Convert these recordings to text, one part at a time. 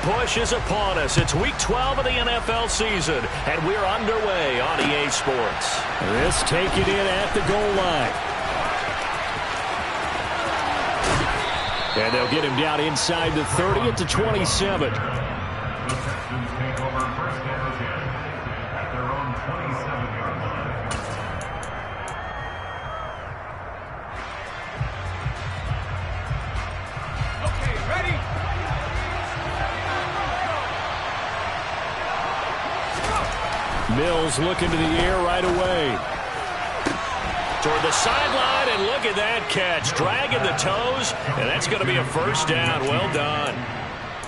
push is upon us. It's Week 12 of the NFL season, and we're underway on EA Sports. This taken in at the goal line. And they'll get him down inside the 30 at the 27. The Texans take over first and 10 at their own 27-yard line. Okay, ready? Mills looking to the air right away. Toward the sideline, and look at that catch. Dragging the toes, and that's going to be a first down. Well done.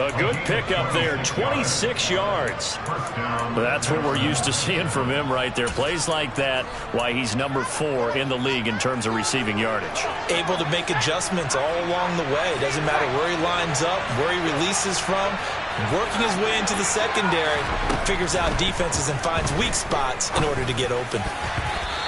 A good pickup there, 26 yards. That's what we're used to seeing from him right there. Plays like that, why he's number 4 in the league in terms of receiving yardage. Able to make adjustments all along the way. Doesn't matter where he lines up, where he releases from. Working his way into the secondary, figures out defenses and finds weak spots in order to get open.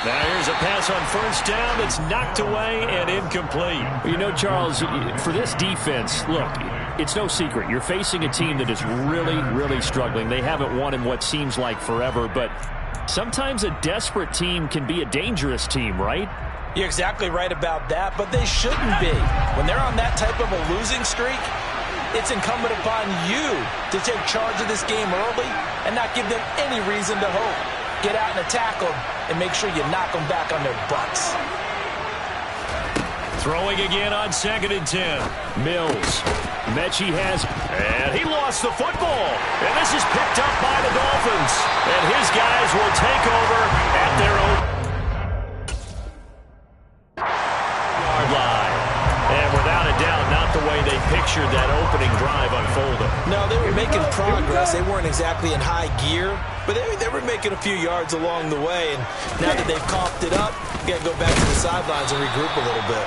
Now here's a pass on first down that's knocked away and incomplete. You know, Charles, for this defense, look, it's no secret. You're facing a team that is really, really struggling. They haven't won in what seems like forever, but sometimes a desperate team can be a dangerous team, right? You're exactly right about that, but they shouldn't be. When they're on that type of a losing streak, it's incumbent upon you to take charge of this game early and not give them any reason to hope. Get out and attack them and make sure you knock them back on their butts. Throwing again on 2nd and 10. Mills. Mechie has... And he lost the football. And this is picked up by the Dolphins. And his guys will take over at their own yard line. And without a doubt, not the way they pictured that opening drive unfolding. No, they were making progress. They weren't exactly in high gear, but they were making a few yards along the way. And now that they've coughed it up, you got to go back to the sidelines and regroup a little bit.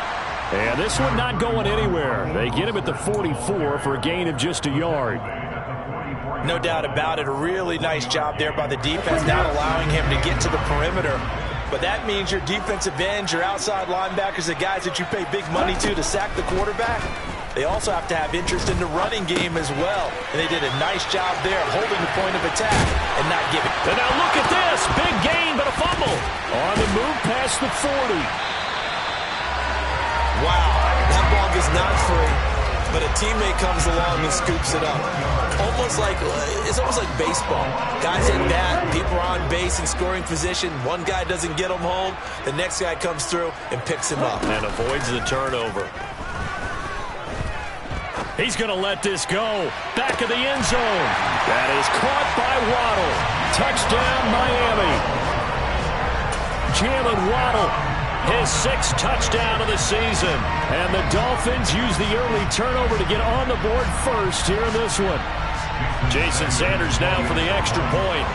And this one not going anywhere. They get him at the 44 for a gain of just a yard. No doubt about it. A really nice job there by the defense, not allowing him to get to the perimeter. But that means your defensive ends, your outside linebackers, the guys that you pay big money to sack the quarterback, they also have to have interest in the running game as well. And they did a nice job there of holding the point of attack and not giving. And now look at this. Big gain, but a fumble. On the move past the 40. Wow, that ball is not free, but a teammate comes along and scoops it up. It's almost like baseball. Guys at bat, people are on base in scoring position. One guy doesn't get him home. The next guy comes through and picks him up. And avoids the turnover. He's going to let this go. Back of the end zone. That is caught by Waddle. Touchdown, Miami. Jalen Waddle. His 6th touchdown of the season. And the Dolphins use the early turnover to get on the board first here in this one. Jason Sanders now for the extra point.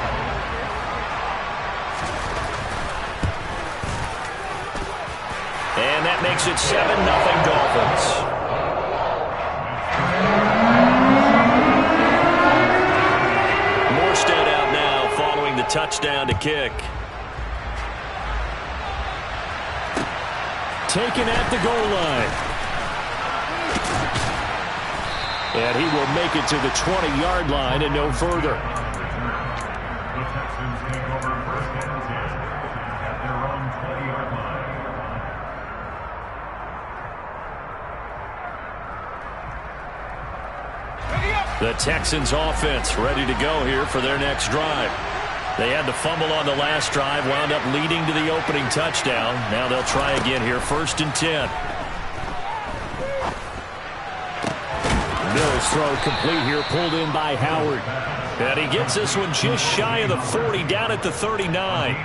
And that makes it 7-0 Dolphins. Morstead out now following the touchdown to kick. Taken at the goal line. And he will make it to the 20-yard line and no further. The Texans take over first and 10 at their own 20-yard line. The Texans offense ready to go here for their next drive. They had the fumble on the last drive, wound up leading to the opening touchdown. Now they'll try again here, 1st and 10. Mills throw complete here, pulled in by Howard. And he gets this one just shy of the 40, down at the 39.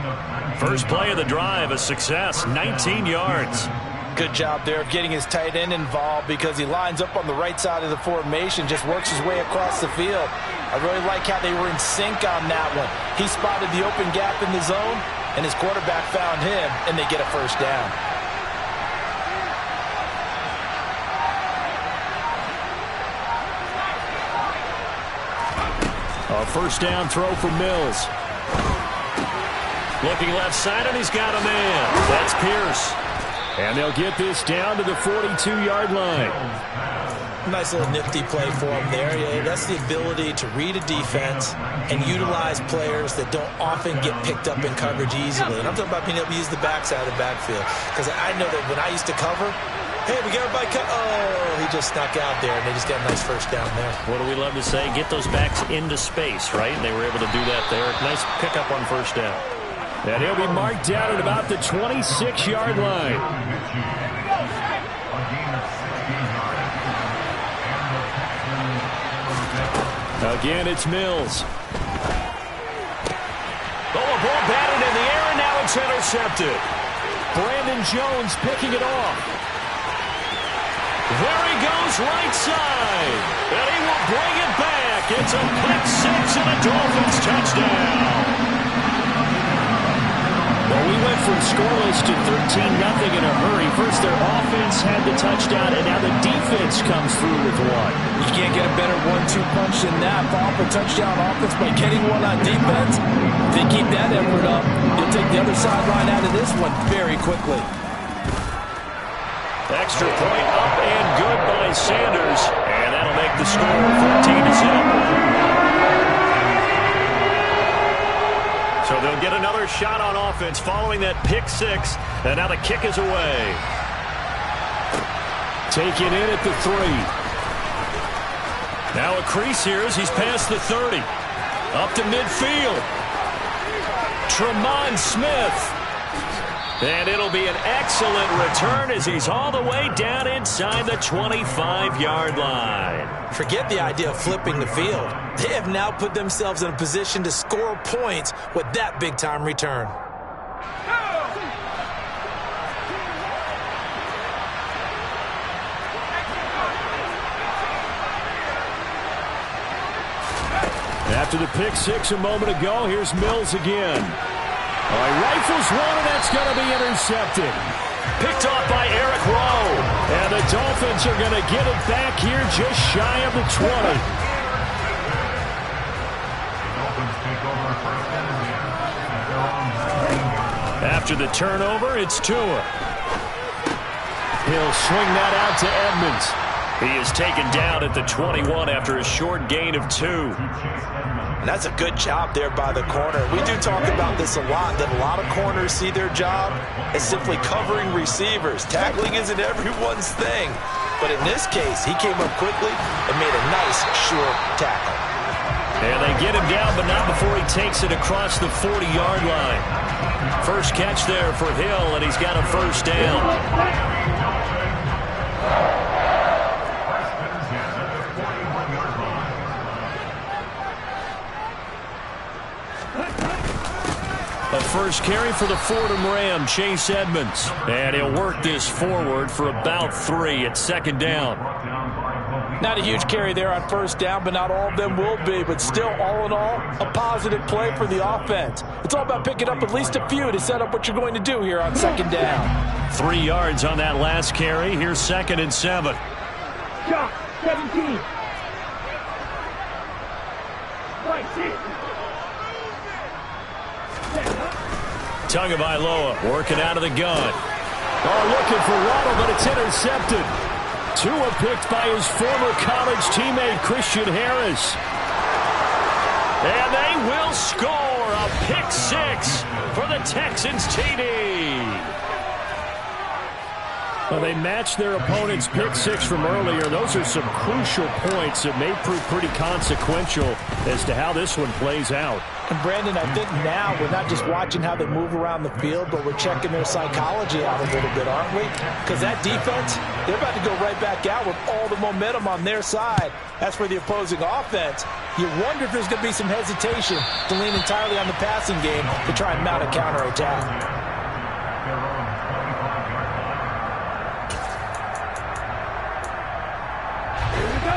First play of the drive, a success, 19 yards. Good job there of getting his tight end involved because he lines up on the right side of the formation, just works his way across the field. I really like how they were in sync on that one. He spotted the open gap in the zone, and his quarterback found him, and they get a first down. A first down throw for Mills. Looking left side, and he's got a man. That's Pierce. And they'll get this down to the 42-yard line. Nice little nifty play for him there. Yeah, that's the ability to read a defense and utilize players that don't often get picked up in coverage easily. And I'm talking about being able to use the backside of the backfield. Because I know that when I used to cover, hey, we got everybody cut. Oh, he just snuck out there, and they just got a nice first down there. What do we love to say? Get those backs into space, right? And they were able to do that there. Nice pickup on first down. And he'll be marked down at about the 26-yard line. Again, it's Mills. Oh, a ball batted in the air, and now it's intercepted. Brandon Jones picking it off. There he goes, right side. And he will bring it back. It's a pick six and a Dolphins touchdown. Well, we went from scoreless to 13-0 in a hurry. First, their offense had the touchdown, and now the defense comes through with one. You can't get a better 1-2 punch than that. Ball for touchdown offense by getting one on defense. If they keep that effort up, you'll take the other sideline out of this one very quickly. Extra point up and good by Sanders. And that'll make the score 14-0. So they'll get another shot on offense following that pick six. And now the kick is away. Taken in at the 3. Now a crease here as he's past the 30. Up to midfield. Tremont Smith. And it'll be an excellent return as he's all the way down inside the 25-yard line. Forget the idea of flipping the field. They have now put themselves in a position to score points with that big-time return. After the pick six a moment ago, here's Mills again. All right, rifles one, and that's going to be intercepted. Picked off by Eric Rowe. And the Dolphins are going to get it back here just shy of the 20. After the turnover, it's Tua. He'll swing that out to Edmonds. He is taken down at the 21 after a short gain of 2. And that's a good job there by the corner. We do talk about this a lot, that a lot of corners see their job as simply covering receivers. Tackling isn't everyone's thing. But in this case, he came up quickly and made a nice, short tackle. And they get him down, but not before he takes it across the 40-yard line. First catch there for Hill, and he's got a first down. A first carry for the Fordham Ram, Chase Edmonds. And he'll work this forward for about 3 at second down. Not a huge carry there on first down, but not all of them will be. But still, all in all, a positive play for the offense. It's all about picking up at least a few to set up what you're going to do here on second down. 3 yards on that last carry. Here's 2nd and 7. Shot, 17. Right, Tagovailoa working out of the gun. Oh, looking for Waddle, but it's intercepted. Tua picked by his former college teammate, Christian Harris. And they will score a pick six for the Texans TD. Well, they matched their opponent's pick six from earlier. Those are some crucial points that may prove pretty consequential as to how this one plays out. And Brandon, I think now we're not just watching how they move around the field, but we're checking their psychology out a little bit, aren't we? Because that defense, they're about to go right back out with all the momentum on their side. As for the opposing offense, you wonder if there's going to be some hesitation to lean entirely on the passing game to try and mount a counterattack.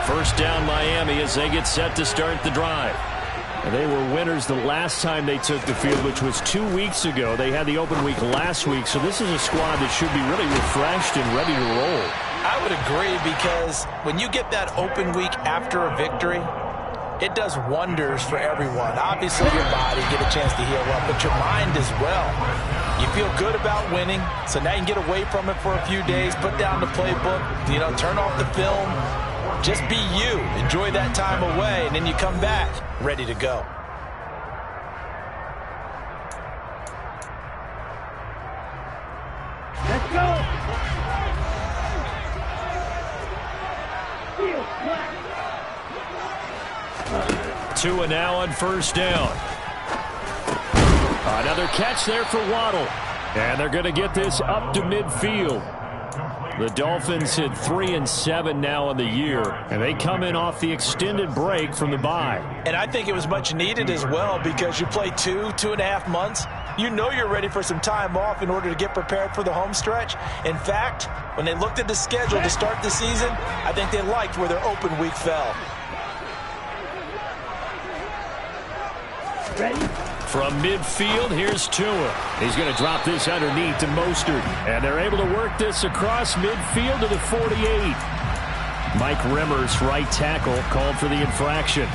First down Miami as they get set to start the drive. They were winners the last time they took the field, which was 2 weeks ago. They had the open week last week, so this is a squad that should be really refreshed and ready to roll. I would agree, because when you get that open week after a victory, it does wonders for everyone. Obviously, your body get a chance to heal up, but your mind as well. You feel good about winning, so now you can get away from it for a few days, put down the playbook, turn off the film, Just be you. Enjoy that time away, and then you come back ready to go. Let's go. Field flat. Tua now on first down. Another catch there for Waddle. And they're going to get this up to midfield. The Dolphins hit 3-7 now on the year, and they come in off the extended break from the bye. And I think it was much needed as well, because you play 2.5 months. You know you're ready for some time off in order to get prepared for the home stretch. In fact, when they looked at the schedule to start the season, I think they liked where their open week fell. Ready? From midfield, here's Tua. He's going to drop this underneath to Mostert. And they're able to work this across midfield to the 48. Mike Remmers, right tackle, called for the infraction.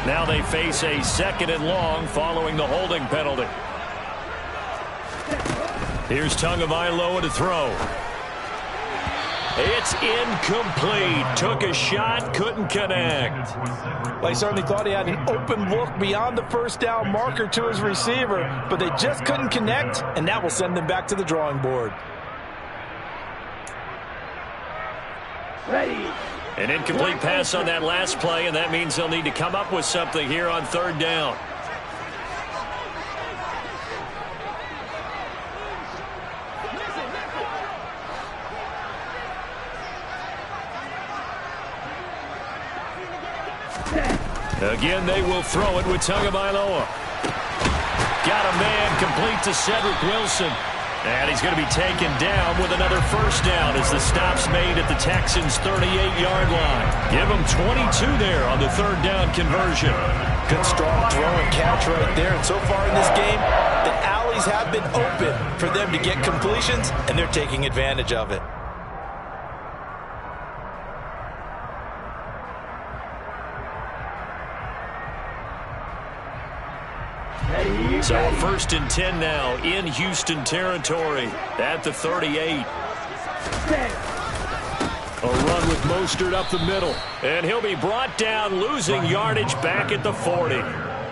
Now they face a 2nd and long following the holding penalty. Here's Tagovailoa to throw. It's incomplete. Took a shot, couldn't connect. Well, he certainly thought he had an open look beyond the first down marker to his receiver, but they just couldn't connect, and that will send them back to the drawing board. Ready. An incomplete pass on that last play, and that means they'll need to come up with something here on 3rd down. Again, they will throw it with Tagovailoa. Got a man complete to Cedric Wilson. And he's going to be taken down with another first down as the stop's made at the Texans' 38-yard line. Give them 22 there on the 3rd down conversion. Good strong throw and catch right there. And so far in this game, the alleys have been open for them to get completions, and they're taking advantage of it. So a 1st and 10 now in Houston territory at the 38. A run with Mostert up the middle. And he'll be brought down, losing yardage back at the 40.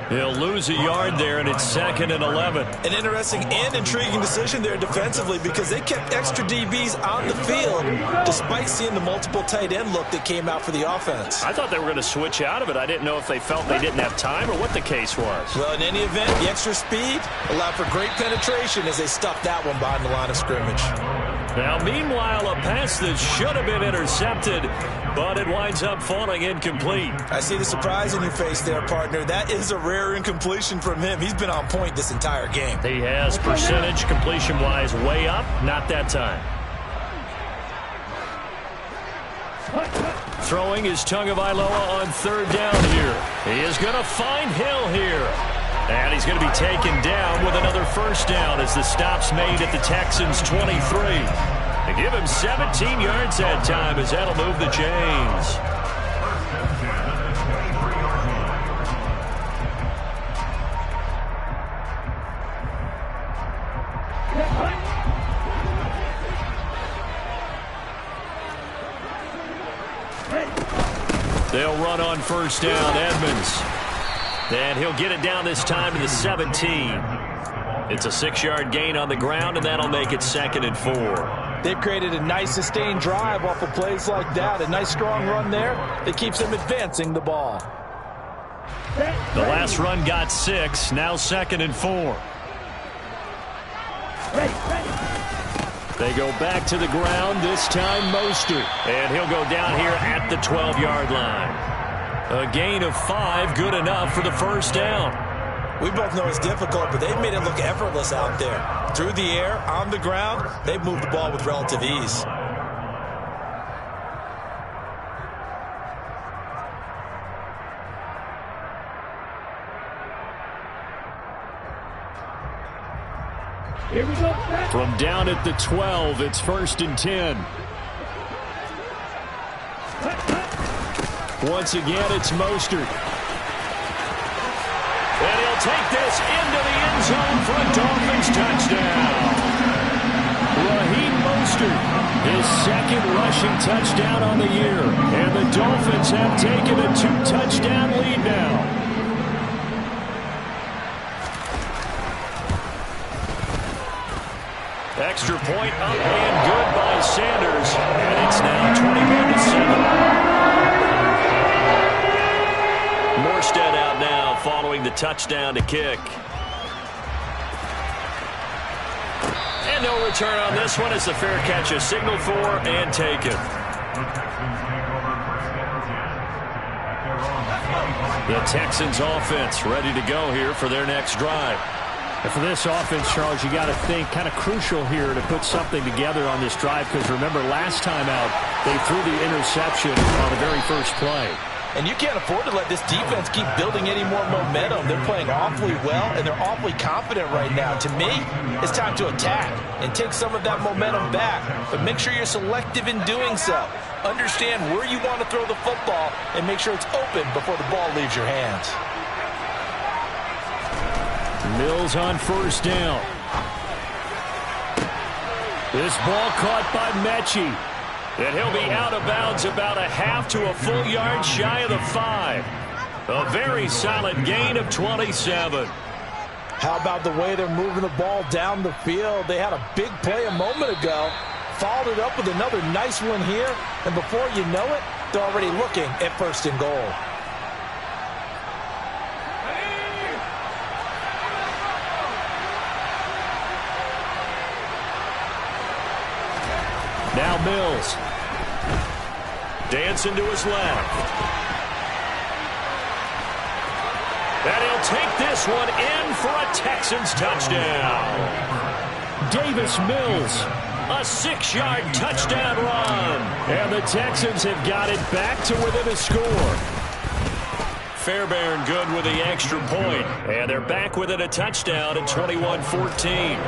He'll lose a yard there, and it's 2nd and 11. An interesting and intriguing decision there defensively, because they kept extra DBs on the field despite seeing the multiple tight end look that came out for the offense. I thought they were going to switch out of it. I didn't know if they felt they didn't have time or what the case was. Well, in any event, the extra speed allowed for great penetration as they stuffed that one behind the line of scrimmage. Now, meanwhile, a pass that should have been intercepted, but it winds up falling incomplete. I see the surprise in your face there, partner. That is a rare incompletion from him. He's been on point this entire game. He has percentage completion-wise way up. Not that time. Throwing is Tagovailoa on 3rd down here. He is going to find Hill here. And he's going to be taken down with another first down as the stop's made at the Texans' 23. They give him 17 yards that time as that'll move the chains. They'll run on first down, Edmonds. And he'll get it down this time to the 17. It's a 6-yard gain on the ground, and that'll make it 2nd and 4. They've created a nice sustained drive off of plays like that. A nice strong run there that keeps them advancing the ball. The last run got 6, now 2nd and 4. They go back to the ground, this time Mostert. And he'll go down here at the 12-yard line. A gain of 5, good enough for the first down. We both know it's difficult, but they've made it look effortless out there. Through the air, on the ground, they've moved the ball with relative ease. Here we go. From down at the 12, it's 1st and 10. Once again, it's Mostert. And he'll take this into the end zone for a Dolphins touchdown. Raheem Mostert, his second rushing touchdown on the year. And the Dolphins have taken a 2-touchdown lead now. Extra point up and good by Sanders. And it's now 21-7. Morstead out now following the touchdown to kick. And no return on this one as the fair catch is signaled for and taken. The Texans offense ready to go here for their next drive. And for this offense, Charles, you got to think kind of crucial here to put something together on this drive, because remember last time out they threw the interception on the very first play. And you can't afford to let this defense keep building any more momentum. They're playing awfully well, and they're awfully confident right now. To me, it's time to attack and take some of that momentum back. But make sure you're selective in doing so. Understand where you want to throw the football and make sure it's open before the ball leaves your hands. Mills on first down. This ball caught by Mechie. And he'll be out of bounds about a half to a full yard shy of the 5. A very solid gain of 27. How about the way they're moving the ball down the field? They had a big play a moment ago, followed it up with another nice one here, and before you know it, they're already looking at first and goal. Now Mills. Dancing to his left. And he'll take this one in for a Texans touchdown. Davis Mills. A 6-yard touchdown run. And the Texans have got it back to within a score. Fairbairn good with the extra point. And they're back within a touchdown at 21-14.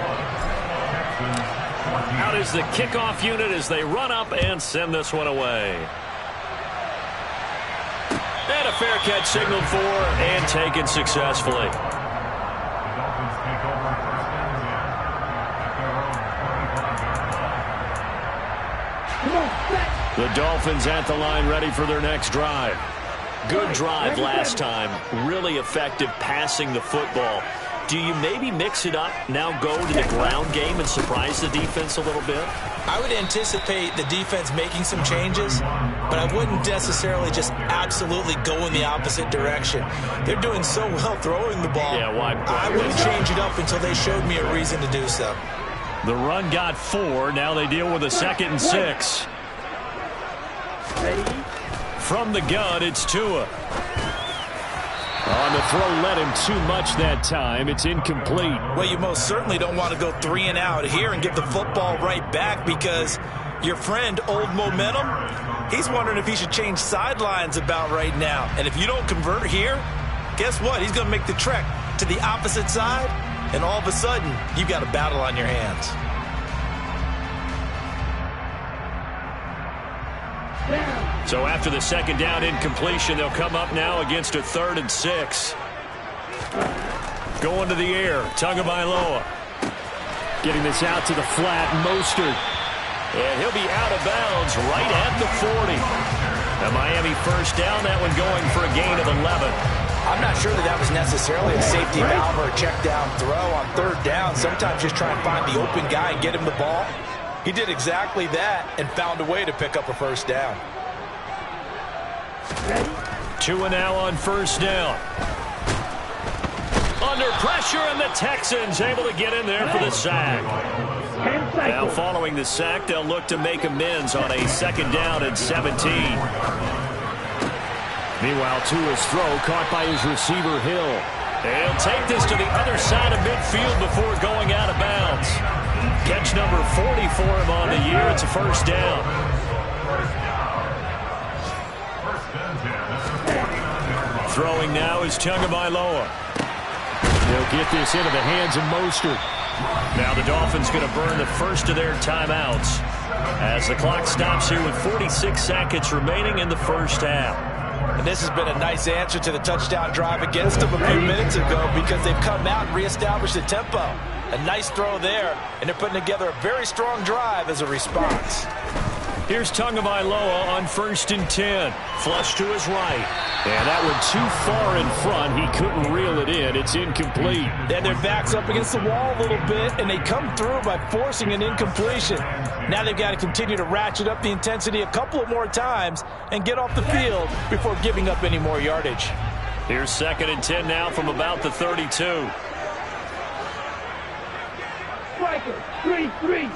Out is the kickoff unit as they run up and send this one away. And a fair catch signaled for and taken successfully. The Dolphins at the line ready for their next drive. Good drive last time. Really effective passing the football. Do you maybe mix it up, now go to the ground game and surprise the defense a little bit? I would anticipate the defense making some changes, but I wouldn't necessarily just absolutely go in the opposite direction. They're doing so well throwing the ball. Yeah, why I wouldn't change it up until they showed me a reason to do so. The run got 4. Now they deal with a 2nd and 6. From the gun, it's Tua. On the throw, led him too much that time. It's incomplete. Well, you most certainly don't want to go 3 and out here and get the football right back, because your friend, Old Momentum, he's wondering if he should change sidelines about right now. And if you don't convert here, guess what? He's going to make the trek to the opposite side, and all of a sudden, you've got a battle on your hands. So after the 2nd down incompletion, they'll come up now against a 3rd and 6. Going to the air, Tagovailoa. Getting this out to the flat, Mostert. And he'll be out of bounds right at the 40. The Miami first down, that one going for a gain of 11. I'm not sure that was necessarily a safety valve or a check down throw on 3rd down. Sometimes just try and find the open guy and get him the ball. He did exactly that and found a way to pick up a first down. Tua now on first down. Under pressure, and the Texans able to get in there for the sack. Now following the sack, they'll look to make amends on a 2nd down and 17. Meanwhile, Tua's throw caught by his receiver, Hill. He'll take this to the other side of midfield before going out of bounds. Catch number 40 for him on the year. It's a first down. Throwing now is Tagovailoa. They'll get this into the hands of Mostert. Now the Dolphins going to burn the first of their timeouts as the clock stops here with 46 seconds remaining in the first half. And this has been a nice answer to the touchdown drive against them a few minutes ago because they've come out and reestablished the tempo. A nice throw there, and they're putting together a very strong drive as a response. Here's Tagovailoa on 1st and 10. Flush to his right. And that one too far in front. He couldn't reel it in. It's incomplete. Then their back's up against the wall a little bit, and they come through by forcing an incompletion. Now they've got to continue to ratchet up the intensity a couple of more times and get off the field before giving up any more yardage. Here's 2nd and 10 now from about the 32. Striker, 3-3.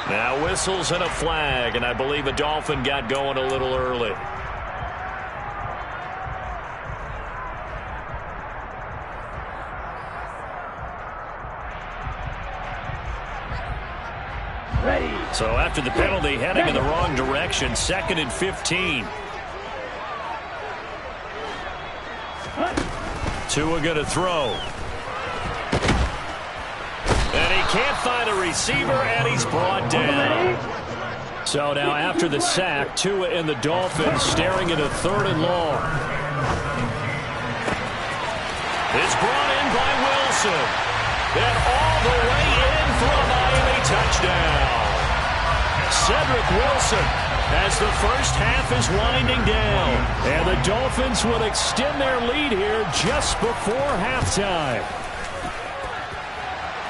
Now whistles and a flag, and I believe a Dolphin got going a little early. Ready. So after the penalty, heading in the wrong direction, 2nd and 15. Tua going to throw. And he can't find a receiver, and he's brought down. So now after the sack, Tua and the Dolphins staring at a 3rd and long. It's brought in by Wilson. And all the way in for a Miami touchdown. Cedric Wilson as the first half is winding down. And the Dolphins will extend their lead here just before halftime.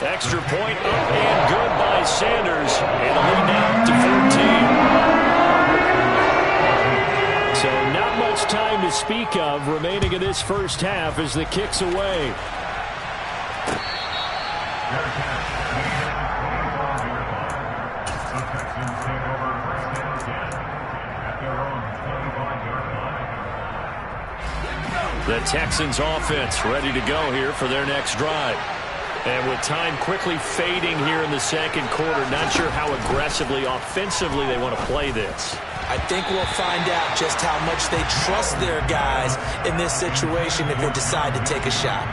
Extra point up and good by Sanders. And a lead now to 14. So not much time to speak of remaining in this first half as the kick's away. The Texans offense ready to go here for their next drive. And with time quickly fading here in the second quarter, not sure how aggressively, offensively they want to play this. I think we'll find out just how much they trust their guys in this situation if they decide to take a shot.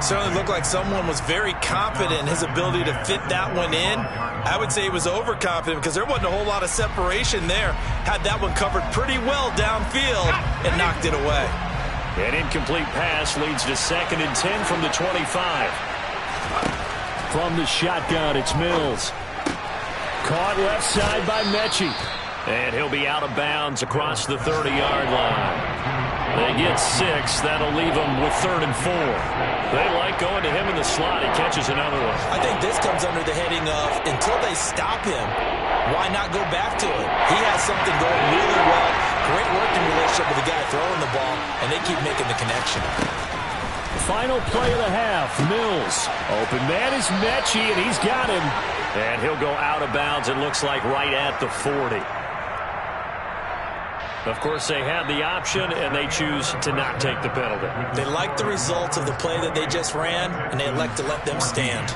Certainly looked like someone was very confident in his ability to fit that one in. I would say he was overconfident because there wasn't a whole lot of separation there. Had that one covered pretty well downfield and knocked it away. An incomplete pass leads to 2nd and 10 from the 25. From the shotgun, it's Mills. Caught left side by Mechie. And he'll be out of bounds across the 30-yard line. They get 6. That'll leave them with 3rd and 4. They like going to him in the slot. He catches another one. I think this comes under the heading of until they stop him, why not go back to it? He has something going really well. Great working relationship with the guy throwing the ball, and they keep making the connection. Final play of the half. Mills. Open man is Mechie, and he's got him. And he'll go out of bounds, it looks like, right at the 40. Of course, they have the option, and they choose to not take the penalty. They like the results of the play that they just ran, and they elect to let them stand.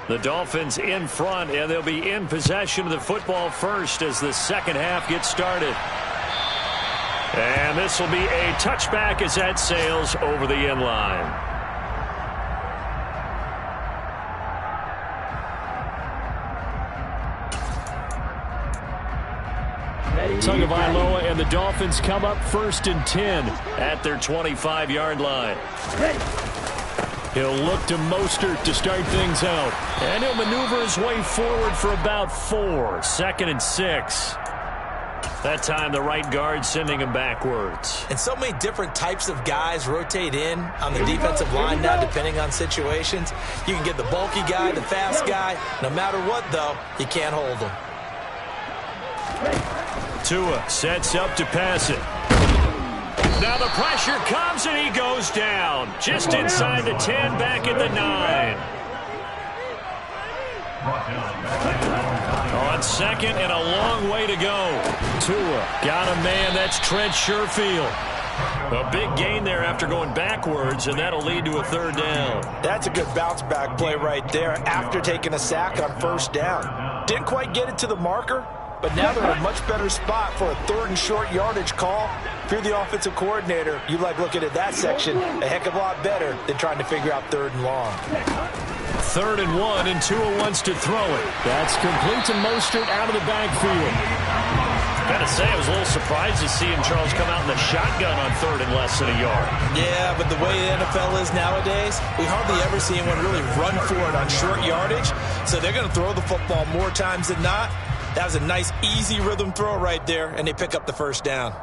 The Dolphins in front, and they'll be in possession of the football first as the second half gets started. And this will be a touchback as that sails over the end line. Tagovailoa and the Dolphins come up 1st and 10 at their 25-yard line. He'll look to Mostert to start things out. And he'll maneuver his way forward for about 4. 2nd and 6. That time the right guard sending him backwards. And so many different types of guys rotate in on the defensive line now depending on situations. You can get the bulky guy, the fast guy. No matter what, though, you can't hold him. Tua sets up to pass it. Now the pressure comes and he goes down. Just inside the 10, back at the 9. On 2nd and a long way to go. Tua got a man, that's Trent Sherfield. A big gain there after going backwards, and that'll lead to a third down. That's a good bounce back play right there after taking a sack on first down. Didn't quite get it to the marker, but now they're in a much better spot for a third and short yardage call. If you're the offensive coordinator, you like looking at that section a heck of a lot better than trying to figure out third and long. 3rd and 1, and Tua wants to throw it. That's complete to Mostert out of the backfield. Got to say, I was a little surprised to see him, Charles, come out in the shotgun on 3rd and less than a yard. Yeah, but the way the NFL is nowadays, we hardly ever see anyone really run for it on short yardage. So they're going to throw the football more times than not. That was a nice, easy rhythm throw right there, and they pick up the first down.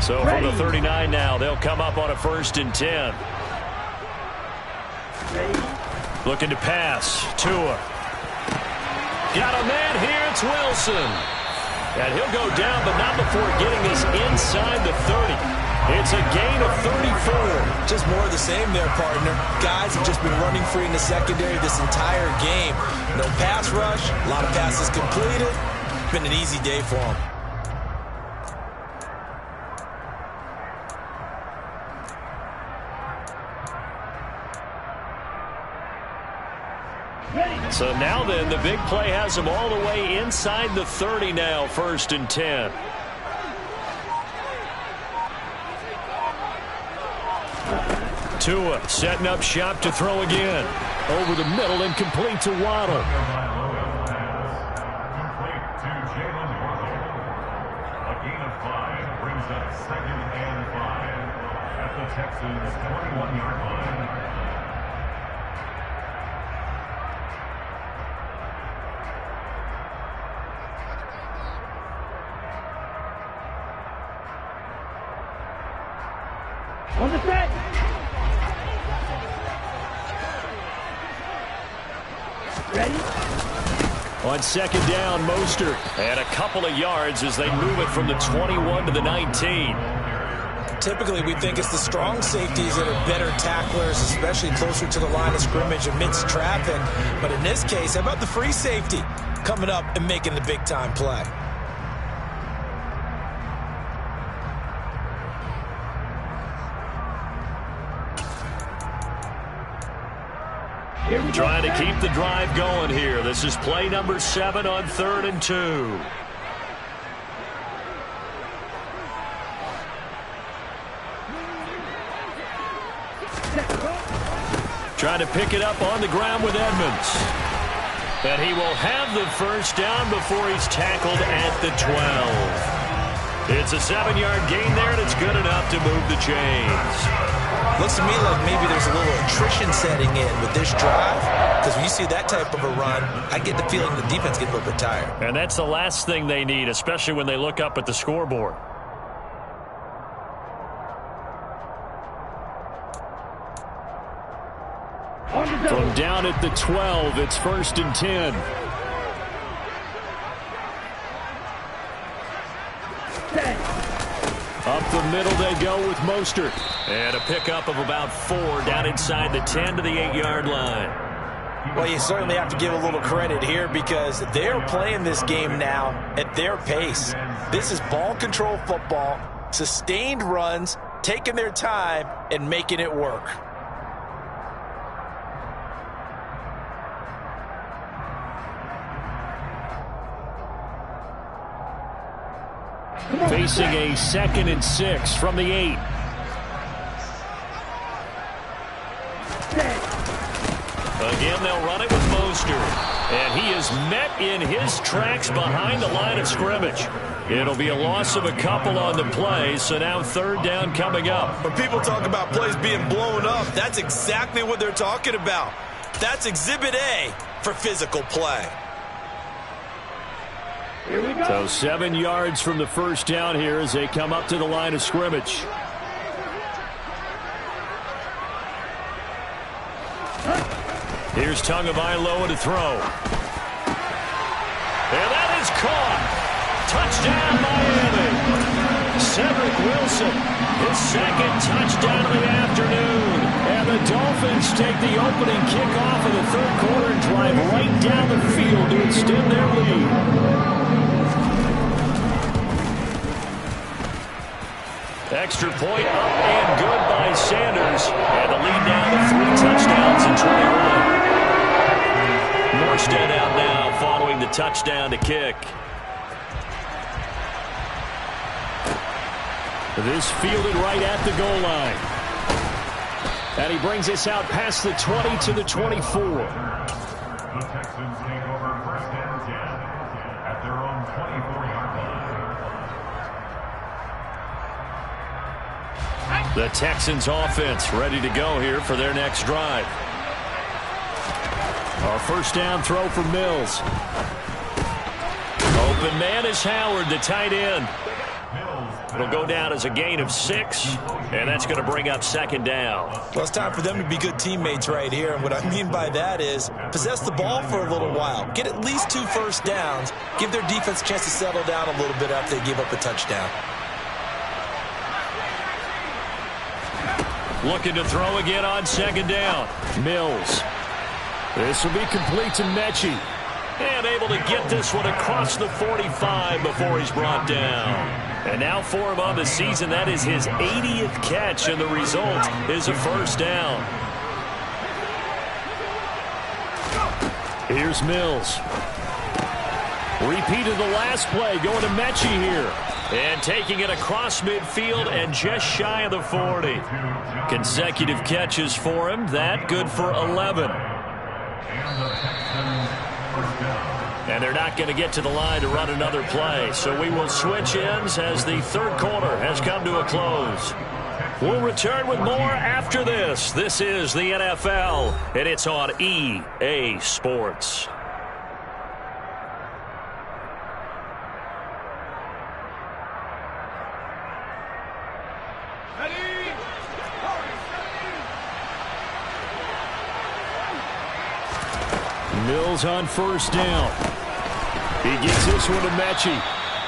So from the 39 now, they'll come up on a 1st and 10. Looking to pass. Tua. Got a man here. It's Wilson. And he'll go down, but not before getting this inside the 30. It's a gain of 34. Just more of the same there, partner. Guys have just been running free in the secondary this entire game. No pass rush. A lot of passes completed. Been an easy day for them. So now then, the big play has him all the way inside the 30 now, 1st and 10. Tua setting up shop to throw again. Over the middle and complete to Waddle. Complete to Jalen Waddle. A gain of 5 brings up 2nd and 5 at the Texans' 21-yard line. On the set. Ready? On 2nd down, Mostert. And a couple of yards as they move it from the 21 to the 19. Typically, we think it's the strong safeties that are better tacklers, especially closer to the line of scrimmage amidst traffic. But in this case, how about the free safety coming up and making the big-time play? Trying to keep the drive going here. This is play number 7 on 3rd and 2. Trying to pick it up on the ground with Edmonds. And he will have the first down before he's tackled at the 12. It's a 7-yard gain there, and it's good enough to move the chains. Looks to me like maybe there's a little attrition setting in with this drive, because when you see that type of a run, I get the feeling the defense gets a little bit tired. And that's the last thing they need, especially when they look up at the scoreboard. From down at the 12, it's 1st and 10. Up the middle they go with Mostert. And a pickup of about 4 down inside the 10 to the 8-yard line. Well, you certainly have to give a little credit here because they're playing this game now at their pace. This is ball control football, sustained runs, taking their time, and making it work. Facing a 2nd and 6 from the 8. Again, they'll run it with Mostert. And he is met in his tracks behind the line of scrimmage. It'll be a loss of a couple on the play, so now 3rd down coming up. When people talk about plays being blown up, that's exactly what they're talking about. That's Exhibit A for physical play. So 7 yards from the first down here as they come up to the line of scrimmage. Here's Tagovailoa to throw. And that is caught. Touchdown, Miami. Cedric Wilson, his 2nd touchdown of the afternoon. And the Dolphins take the opening kickoff of the 3rd quarter and drive right down the field to extend their lead. Extra point up and good by Sanders. And the lead now to 3 touchdowns and 21. Morstead out now following the touchdown to kick. This fielded right at the goal line. And he brings us out past the 20 to the 24. The Texans take over first and 10 at their own 24-yard line. The Texans offense ready to go here for their next drive. Our first down throw for Mills. Open man is Howard, the tight end. It'll go down as a gain of 6, and that's going to bring up second down. Well, it's time for them to be good teammates right here, and what I mean by that is possess the ball for a little while. Get at least 2 first downs. Give their defense a chance to settle down a little bit after they give up a touchdown. Looking to throw again on second down. Mills. This will be complete to Mechie. And able to get this one across the 45 before he's brought down. And now for him on the season, that is his 80th catch, and the result is a first down. Here's Mills. Repeat of the last play, going to Mechie here. And taking it across midfield and just shy of the 40. Consecutive catches for him. That good for 11. And they're not going to get to the line to run another play. So we will switch ends as the third quarter has come to a close. We'll return with more after this. This is the NFL, and it's on EA Sports. Mills on first down. He gets this one to Mechie.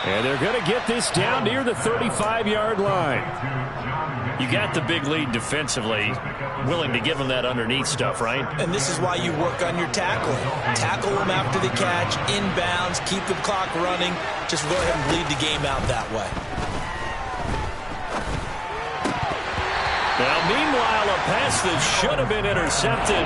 And they're going to get this down near the 35-yard line. You got the big lead defensively. Willing to give them that underneath stuff, right? And this is why you work on your tackling. Tackle them after the catch, inbounds, keep the clock running. Just go ahead and bleed the game out that way. Now, meanwhile, a pass that should have been intercepted,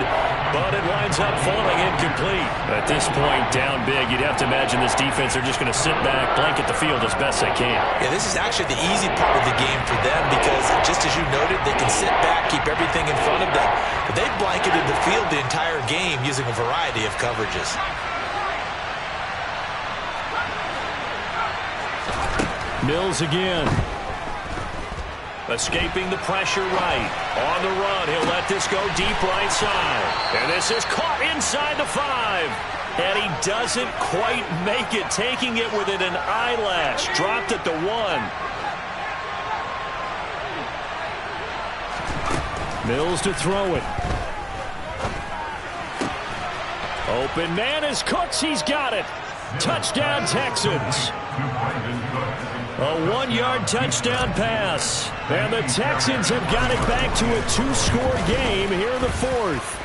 but it winds up falling incomplete. At this point, down big, you'd have to imagine this defense are just going to sit back, blanket the field as best they can. Yeah, this is actually the easy part of the game for them because, just as you noted, they can sit back, keep everything in front of them. But they've blanketed the field the entire game using a variety of coverages. Mills again. Escaping the pressure right. On the run, he'll let this go deep right side. And this is caught inside the 5. And he doesn't quite make it, taking it within an eyelash. Dropped at the 1. Mills to throw it. Open man is Cooks. He's got it. Touchdown, Texans. A 1-yard touchdown pass. And the Texans have got it back to a 2-score game here in the 4th.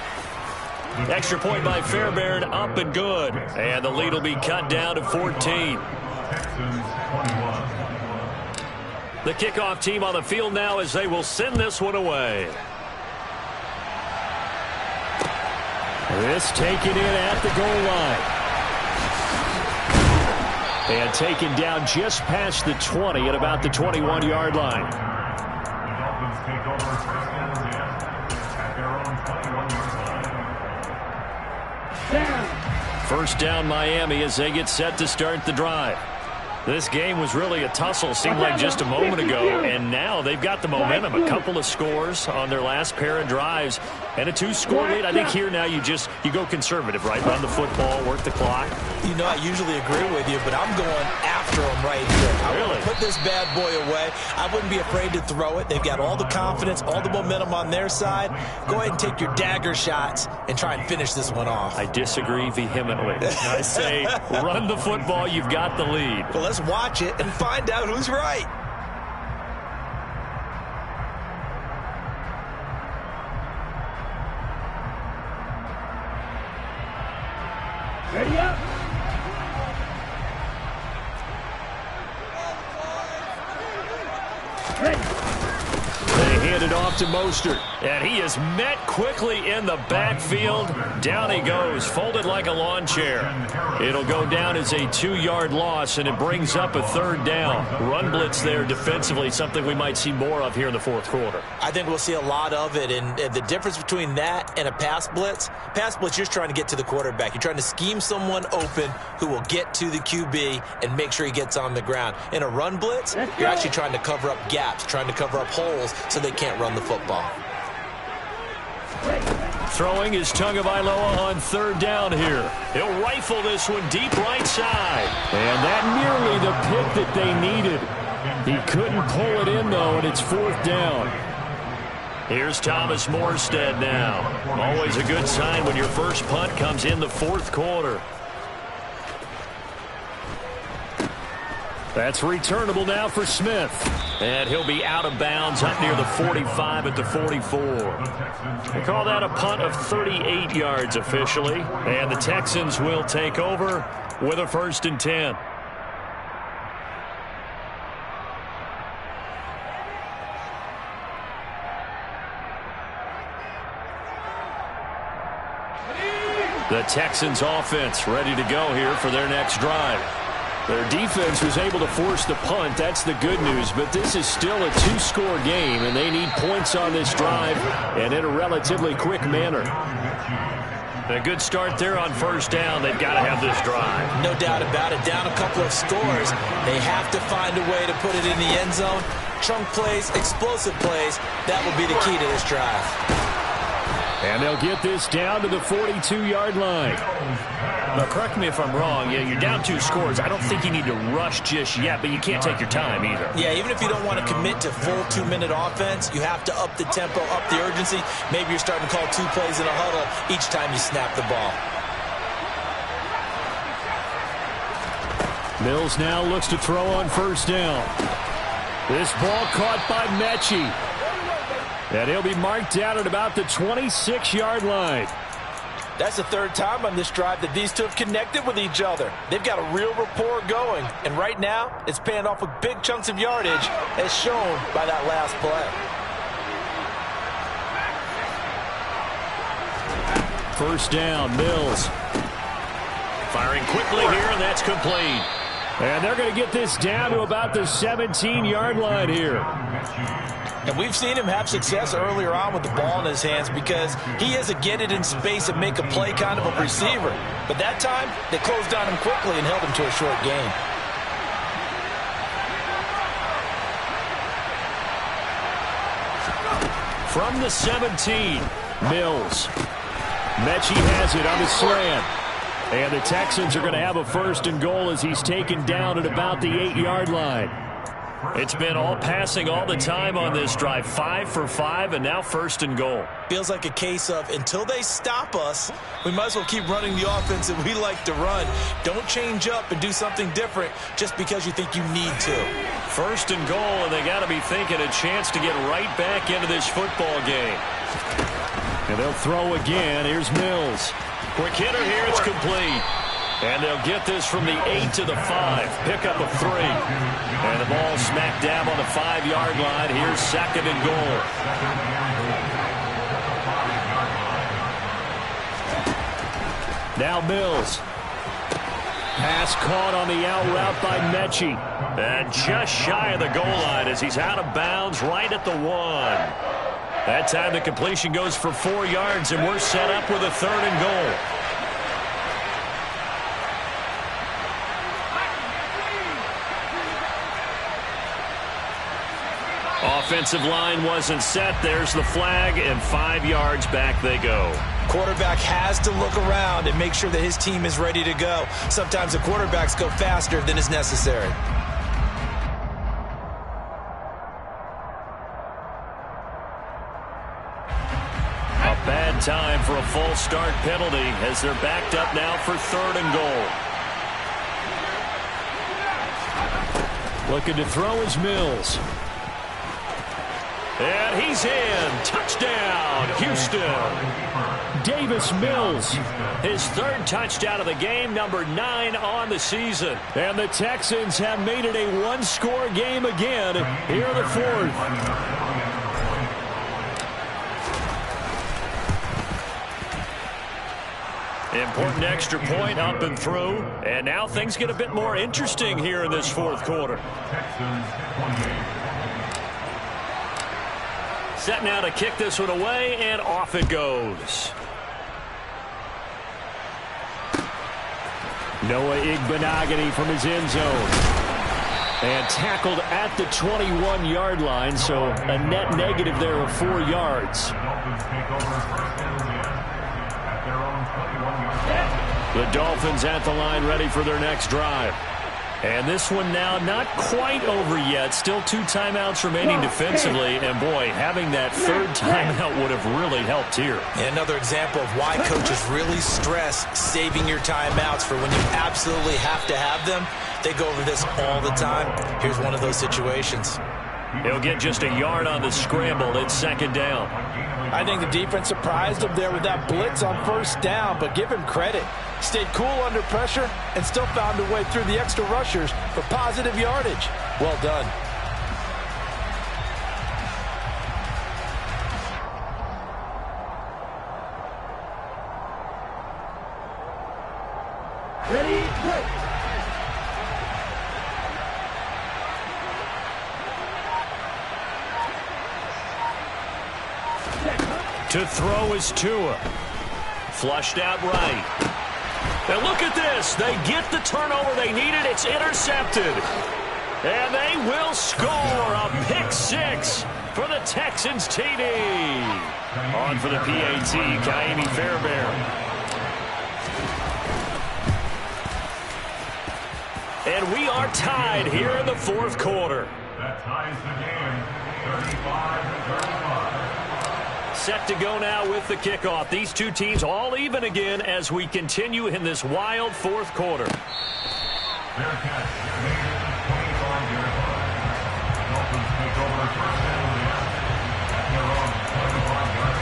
Extra point by Fairbairn, up and good. And the lead will be cut down to 14. The kickoff team on the field now as they will send this one away. This taken in at the goal line. And taken down just past the 20 at about the 21-yard line. The Dolphins take over first and 10 at their own 21-yard line. First down Miami as they get set to start the drive. This game was really a tussle, seemed like just a moment ago, and now they've got the momentum. A couple of scores on their last pair of drives, and a 2-score lead. I think here now you go conservative, right? Run the football, work the clock. You know, I usually agree with you, but I'm going after them right here. I want to put this bad boy away. I wouldn't be afraid to throw it. They've got all the confidence, all the momentum on their side. Go ahead and take your dagger shots and try and finish this one off. I disagree vehemently. I say run the football. You've got the lead. Well, let's watch it and find out who's right. Ready up. Ready. hand it off to Mostert. And he is met quickly in the backfield. Down he goes, folded like a lawn chair. It'll go down as a 2-yard loss, and it brings up a 3rd down. Run blitz there defensively, something we might see more of here in the 4th quarter. I think we'll see a lot of it, and the difference between that and a pass blitz, you're just trying to get to the quarterback. You're trying to scheme someone open who will get to the QB and make sure he gets on the ground. In a run blitz, you're actually trying to cover up gaps, trying to cover up holes so they can't run the football. Throwing is Tagovailoa on 3rd down here. He'll rifle this one deep right side. And that nearly the pick that they needed. He couldn't pull it in, though, and it's 4th down. Here's Thomas Morstead now. Always a good sign when your first punt comes in the 4th quarter. That's returnable now for Smith. And he'll be out of bounds up near the 45 at the 44. They call that a punt of 38 yards officially. And the Texans will take over with a 1st and 10. The Texans offense ready to go here for their next drive. Their defense was able to force the punt. That's the good news. But this is still a 2-score game, and they need points on this drive and in a relatively quick manner. A good start there on 1st down. They've got to have this drive. No doubt about it. Down a couple of scores. They have to find a way to put it in the end zone. Chunk plays, explosive plays. That will be the key to this drive. And they'll get this down to the 42-yard line. Now, correct me if I'm wrong. Yeah, you're down 2 scores. I don't think you need to rush just yet, but you can't take your time either. Yeah, even if you don't want to commit to full 2-minute offense, you have to up the tempo, up the urgency. Maybe you're starting to call 2 plays in a huddle each time you snap the ball. Mills now looks to throw on 1st down. This ball caught by Mechie. And he'll be marked down at about the 26-yard line. That's the 3rd time on this drive that these two have connected with each other. They've got a real rapport going. And right now, it's paying off with big chunks of yardage, as shown by that last play. 1st down, Mills. Firing quickly here, and that's complete. And they're going to get this down to about the 17-yard line here. And we've seen him have success earlier on with the ball in his hands because he is a get it in space and make a play kind of a receiver. But that time, they closed on him quickly and held him to a short gain. From the 17, Mills. Mechie has it on the slant. And the Texans are going to have a 1st and goal as he's taken down at about the 8-yard line. It's been all passing all the time on this drive. 5 for 5, and now 1st and goal. Feels like a case of until they stop us, we might as well keep running the offense that we like to run. Don't change up and do something different just because you think you need to. 1st and goal, and they got to be thinking a chance to get right back into this football game. And they'll throw again. Here's Mills. Quick hitter here, it's complete. And they'll get this from the 8 to the 5. Pickup of 3. And the ball smack dab on the 5-yard line. Here's 2nd and goal. Now Mills. Pass caught on the out route by Mechie. And just shy of the goal line as he's out of bounds right at the 1. That time the completion goes for 4 yards, and we're set up with a 3rd and goal. Offensive line wasn't set. There's the flag, and 5 yards back they go. Quarterback has to look around and make sure that his team is ready to go. Sometimes the quarterbacks go faster than is necessary. A bad time for a false start penalty as they're backed up now for 3rd and goal. Looking to throw is Mills. And he's in. Touchdown, Houston. Davis Mills. His 3rd touchdown of the game, number 9 on the season. And the Texans have made it a 1-score game again here in the 4th. Important extra point up and through. And now things get a bit more interesting here in this fourth quarter. Texans 28. Set now to kick this one away, and off it goes. Noah Igbenogany from his end zone. And tackled at the 21-yard line, so a net negative there of 4 yards. The Dolphins take over first and 10 at their own 21-yard line. The Dolphins at the line, ready for their next drive. And this one now not quite over yet. Still 2 timeouts remaining defensively. And, boy, having that third timeout would have really helped here. Another example of why coaches really stress saving your timeouts for when you absolutely have to have them. They go over this all the time. Here's one of those situations. He'll get just a yard on the scramble. It's second down. I think the defense surprised him there with that blitz on first down, but give him credit. Stayed cool under pressure and still found a way through the extra rushers for positive yardage. Well done. Ready, break. To throw is Tua. Flushed out right. And look at this. They get the turnover they needed. It's intercepted. And they will score a pick 6 for the Texans TD. On for the PAT, Kaimi Fairbairn. And we are tied here in the fourth quarter. That ties the game 35-35. Set to go now with the kickoff. These two teams all even again as we continue in this wild fourth quarter. Fair catch made at the 25-yard line. Dolphins take over first and 10 at their own 25-yard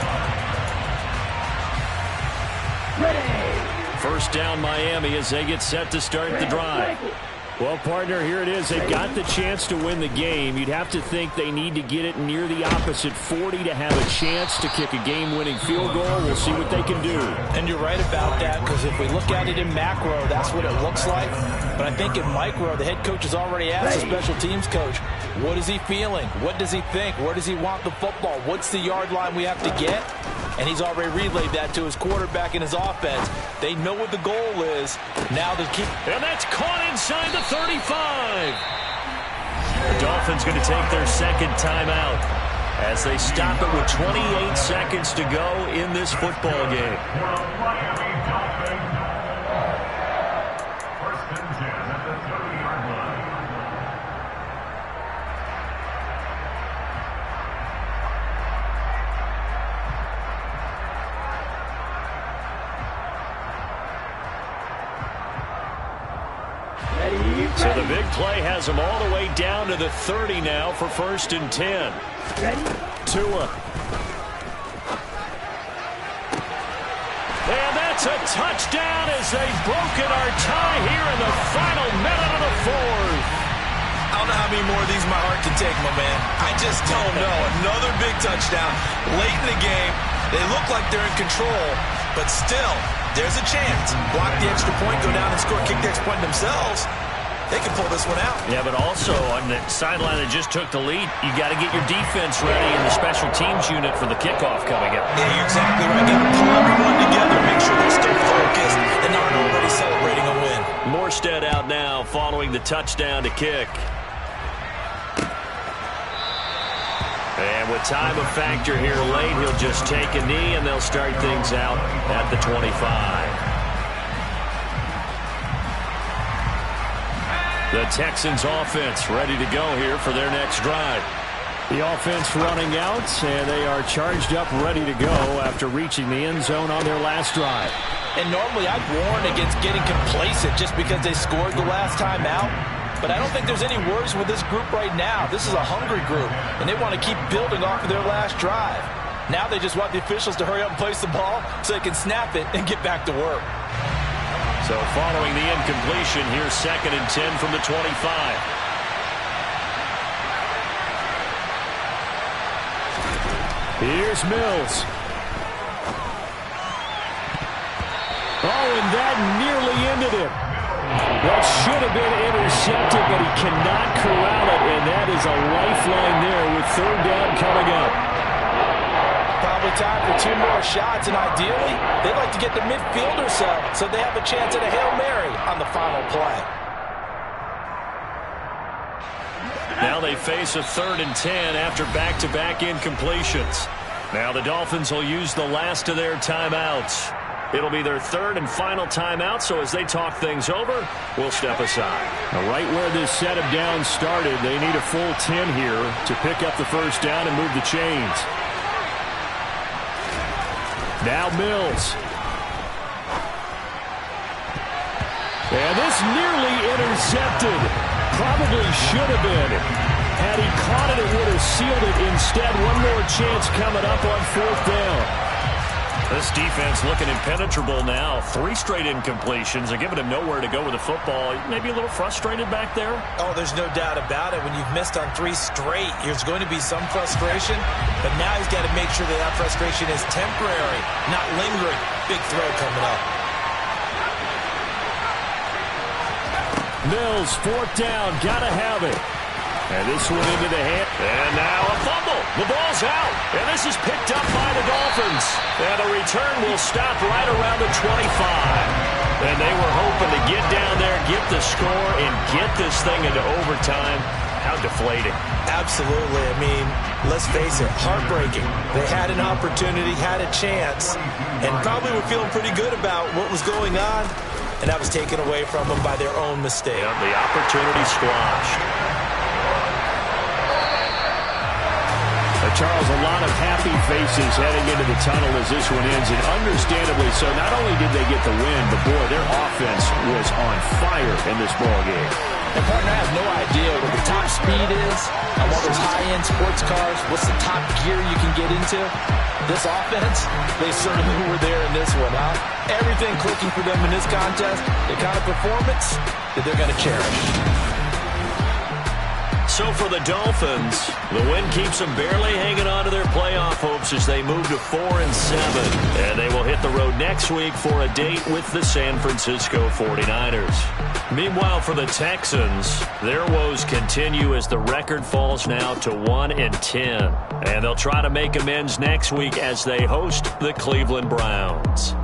line. Ready. First down Miami as they get set to start the drive. Well, partner, here it is. They've got the chance to win the game. You'd have to think they need to get it near the opposite 40 to have a chance to kick a game-winning field goal. We'll see what they can do. And you're right about that, because if we look at it in macro, that's what it looks like. But I think in micro, the head coach has already asked the special teams coach, what is he feeling? What does he think? Where does he want the football? What's the yard line we have to get? And he's already relayed that to his quarterback and his offense. They know what the goal is. Now they keep... And that's caught inside the 35. The Dolphins going to take their second timeout as they stop it with 28 seconds to go in this football game. Miami Dolphins. First and 10 at the 30-yard line. So the big play has them all the way down to the 30 now for first and 10. Tua. And that's a touchdown as they've broken our tie here in the final minute of the fourth. I don't know how many more of these my heart can take, my man. I just don't know. Another big touchdown late in the game. They look like they're in control, but still, there's a chance. Block the extra point, go down and score, kick the extra point themselves. They can pull this one out. Yeah, but also on the sideline that just took the lead, you got to get your defense ready in the special teams unit for the kickoff coming up. Yeah, you're exactly right. Got to pull everyone together, make sure they're still focused and not already celebrating a win. Morstead out now following the touchdown to kick. And with time a factor here late, he'll just take a knee and they'll start things out at the 25. The Texans offense ready to go here for their next drive. The offense running out, and they are charged up, ready to go after reaching the end zone on their last drive. And normally I'd warn against getting complacent just because they scored the last time out. But I don't think there's any worries with this group right now. This is a hungry group, and they want to keep building off of their last drive. Now they just want the officials to hurry up and place the ball so they can snap it and get back to work. So following the incompletion, here's second and 10 from the 25. Here's Mills. Oh, and that nearly ended it. That should have been intercepted, but he cannot corral it, and that is a lifeline there with third down coming up. Probably time for 2 more shots, and ideally, they'd like to get the midfield or so they have a chance at a Hail Mary on the final play. Now they face a 3rd and 10 after back-to-back incompletions. Now the Dolphins will use the last of their timeouts. It'll be their 3rd and final timeout, so as they talk things over, we'll step aside. Now, right where this set of downs started, they need a full 10 here to pick up the first down and move the chains. Now Mills. And this nearly intercepted. Probably should have been. Had he caught it, it would have sealed it. Instead, one more chance coming up on 4th down. This defense looking impenetrable now. 3 straight incompletions are giving him nowhere to go with the football. Maybe a little frustrated back there. Oh, there's no doubt about it. When you've missed on 3 straight, there's going to be some frustration. But now he's got to make sure that frustration is temporary, not lingering. Big throw coming up. Mills, 4th down, gotta have it. And this one into the hand. And now a fumble. The ball's out. And this is picked up by the Dolphins. And the return will stop right around the 25. And they were hoping to get down there, get the score, and get this thing into overtime. How deflating. Absolutely. I mean, let's face it, heartbreaking. They had an opportunity, had a chance, and probably were feeling pretty good about what was going on. And that was taken away from them by their own mistake. Yeah, the opportunity squashed. Charles, a lot of happy faces heading into the tunnel as this one ends, and understandably so. Not only did they get the win, but boy, their offense was on fire in this ball game. And partner, I have no idea what the top speed is on one of those high-end sports cars. What's the top gear you can get into? This offense, they certainly were there in this one, huh? Everything clicking for them in this contest, the kind of performance that they're going to cherish. So for the Dolphins, the win keeps them barely hanging on to their playoff hopes as they move to 4-7. And they will hit the road next week for a date with the San Francisco 49ers. Meanwhile, for the Texans, their woes continue as the record falls now to 1-10. And they'll try to make amends next week as they host the Cleveland Browns.